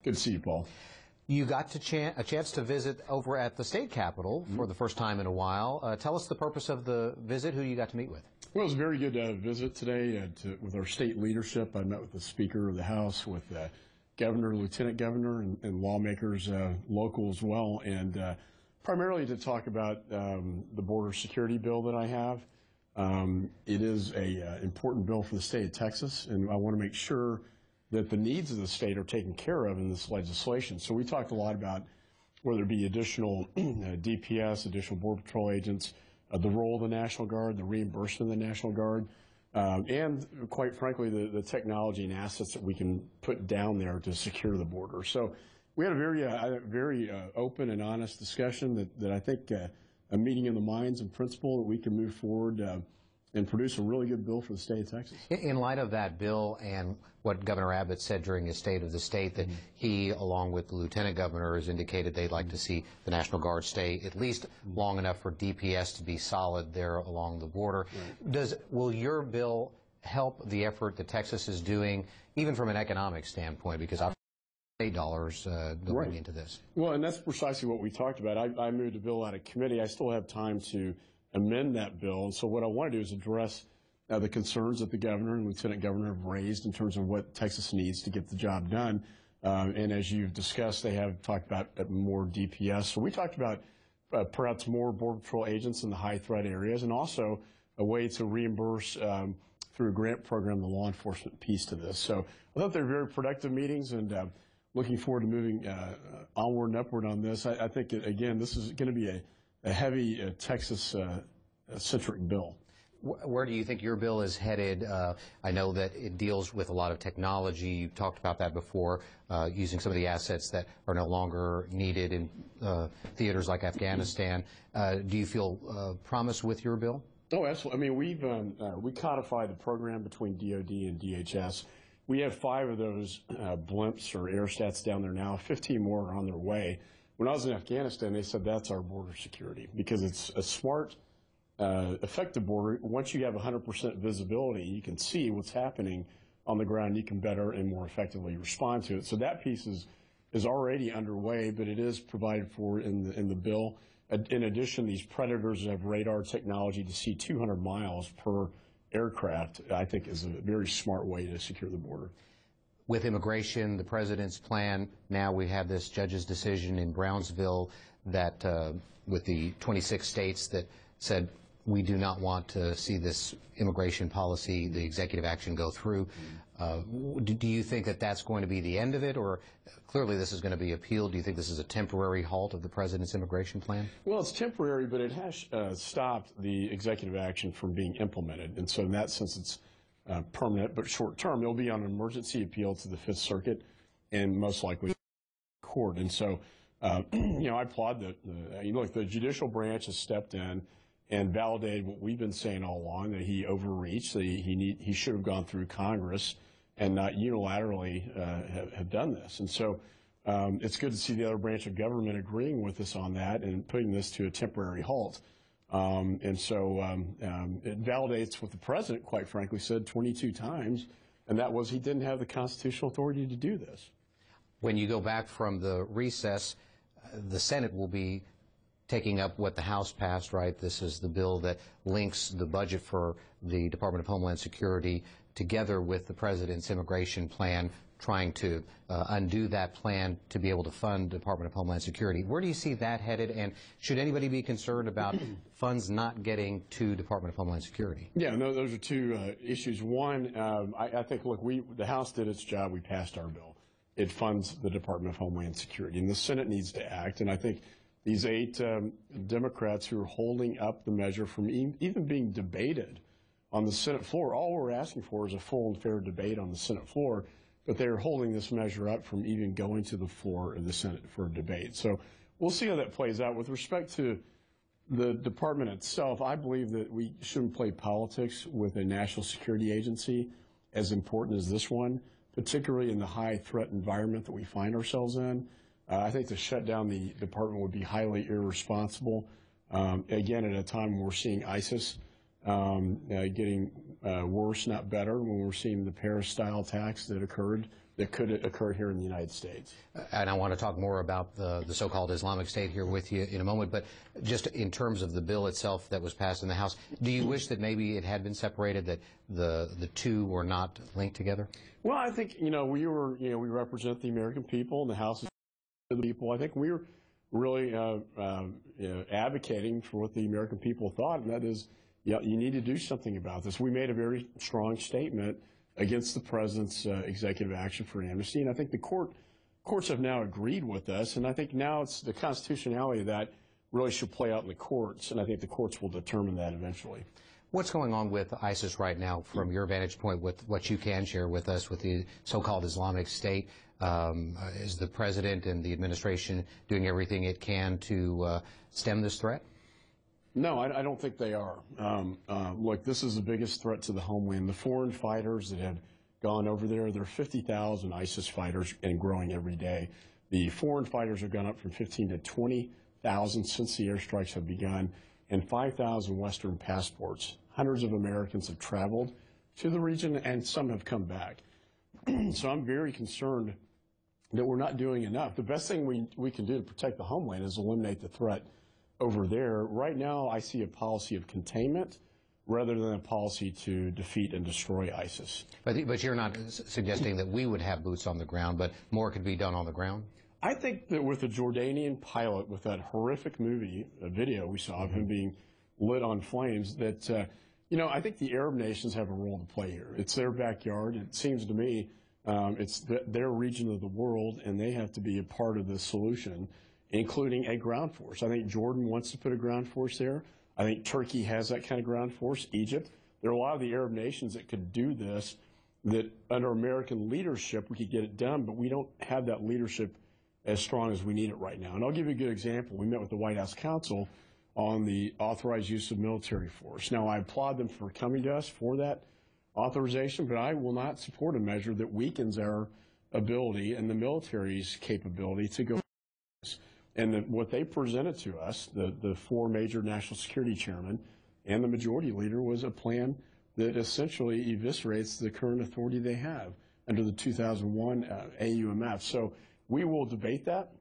Good to see you, Paul. You got a chance to visit over at the state capitol for the first time in a while. Tell us the purpose of the visit, who you got to meet with. Well, it was a very good visit today with our state leadership. I met with the Speaker of the House, with the Governor, Lieutenant Governor, and lawmakers local as well, and primarily to talk about the border security bill that I have. It is a important bill for the state of Texas, and I want to make sure that the needs of the state are taken care of in this legislation. So we talked a lot about whether it be additional DPS, additional Border Patrol agents, the role of the National Guard, the reimbursement of the National Guard, and quite frankly, the technology and assets that we can put down there to secure the border. So we had a very open and honest discussion that I think a meeting of the minds and principle that we can move forward and produce a really good bill for the state of Texas. In light of that bill and what Governor Abbott said during his State of the State, that he, along with the Lieutenant Governor, has indicated they'd like to see the National Guard stay at least long enough for DPS to be solid there along the border. Right. Will your bill help the effort that Texas is doing, even from an economic standpoint, because state dollars going into this? Well, and that's precisely what we talked about. I moved a bill out of committee. I still have time to amend that bill, and so what I want to do is address the concerns that the governor and lieutenant governor have raised in terms of what Texas needs to get the job done. And as you've discussed, they have talked about more DPS. So we talked about perhaps more Border Patrol agents in the high threat areas, and also a way to reimburse through a grant program the law enforcement piece to this. So I thought they were very productive meetings, and looking forward to moving onward and upward on this. I think, again, this is going to be a heavy Texas-centric bill. Where do you think your bill is headed? I know that it deals with a lot of technology. You talked about that before, using some of the assets that are no longer needed in theaters like Afghanistan. Do you feel promise with your bill? Oh, absolutely. I mean, we codified the program between DOD and DHS. We have 5 of those blimps or aerostats down there now. 15 more are on their way. When I was in Afghanistan, they said that's our border security, because it's a smart, effective border. Once you have 100% visibility, you can see what's happening on the ground. You can better and more effectively respond to it. So that piece is already underway, but it is provided for in the bill. In addition, these Predators have radar technology to see 200 miles per aircraft. I think is a very smart way to secure the border. With immigration, the president's plan, now we have this judge's decision in Brownsville that with the 26 states that said we do not want to see this immigration policy, the executive action, go through. Do you think that that's going to be the end of it, or clearly this is going to be appealed? Do you think this is a temporary halt of the president's immigration plan? Well, it's temporary, but it has stopped the executive action from being implemented, and so in that sense it's permanent, but short term. It'll be on an emergency appeal to the Fifth Circuit and most likely court. And so, you know, I applaud the judicial branch has stepped in and validated what we've been saying all along, that he overreached, that he should have gone through Congress and not unilaterally have done this. And so it's good to see the other branch of government agreeing with us on that and putting this to a temporary halt. And so it validates what the president, quite frankly, said 22 times, and that was he didn't have the constitutional authority to do this. When you go back from the recess, the Senate will be taking up what the House passed, right? This is the bill that links the budget for the Department of Homeland Security together with the president's immigration plan, trying to undo that plan to be able to fund the Department of Homeland Security. Where do you see that headed, and should anybody be concerned about funds not getting to Department of Homeland Security? Yeah, no, those are two issues. One, I think, look, the House did its job. We passed our bill. It funds the Department of Homeland Security, and the Senate needs to act. And I think these 8 Democrats who are holding up the measure from even being debated on the Senate floor, all we're asking for is a full and fair debate on the Senate floor, but they're holding this measure up from even going to the floor of the Senate for a debate. So we'll see how that plays out. With respect to the department itself, I believe that we shouldn't play politics with a national security agency as important as this one, particularly in the high threat environment that we find ourselves in. I think to shut down the department would be highly irresponsible. Again, at a time when we're seeing ISIS getting worse, not better, when we're seeing the Paris-style attacks that occurred that could occur here in the United States. And I want to talk more about the so-called Islamic State here with you in a moment, but just in terms of the bill itself that was passed in the House, do you wish that maybe it had been separated, that the two were not linked together? Well, I think, we represent the American people, and the House is the people. I think we're really advocating for what the American people thought, and that is, you need to do something about this. We made a very strong statement against the president's executive action for amnesty, and I think the courts have now agreed with us, and I think now it's the constitutionality of that really should play out in the courts, and I think the courts will determine that eventually. What's going on with ISIS right now from your vantage point, with what you can share with us with the so-called Islamic State? Is the president and the administration doing everything it can to stem this threat? No, I don't think they are. Look, this is the biggest threat to the homeland. The foreign fighters that have gone over there, there are 50,000 ISIS fighters and growing every day. The foreign fighters have gone up from 15 to 20,000 since the airstrikes have begun, and 5,000 Western passports. Hundreds of Americans have traveled to the region, and some have come back. So I'm very concerned that we're not doing enough. The best thing we can do to protect the homeland is eliminate the threat over there. Right now, I see a policy of containment rather than a policy to defeat and destroy ISIS. But you're not suggesting that we would have boots on the ground, but more could be done on the ground? I think that with the Jordanian pilot, with that horrific video we saw of him being lit on flames, that, I think the Arab nations have a role to play here. It's their backyard. It seems to me it's their region of the world, and they have to be a part of the solution, including a ground force. I think Jordan wants to put a ground force there. I think Turkey has that kind of ground force, Egypt. There are a lot of the Arab nations that could do this, that under American leadership we could get it done, but we don't have that leadership as strong as we need it right now. And I'll give you a good example. We met with the White House counsel on the authorized use of military force. Now, I applaud them for coming to us for that authorization, but I will not support a measure that weakens our ability and the military's capability to go. And what they presented to us, the four major national security chairmen and the majority leader, was a plan that essentially eviscerates the current authority they have under the 2001 AUMF. So we will debate that.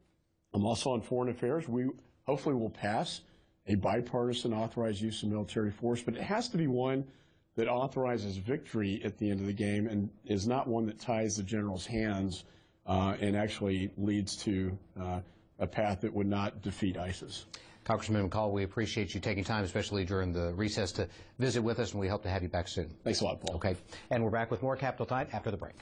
I'm also on foreign affairs. We hopefully will pass a bipartisan authorized use of military force, but it has to be one that authorizes victory at the end of the game and is not one that ties the general's hands and actually leads to a path that would not defeat ISIS. Congressman McCaul, we appreciate you taking time, especially during the recess, to visit with us, and we hope to have you back soon. Thanks a lot, Paul. Okay. And we're back with more Capitol Tonight after the break.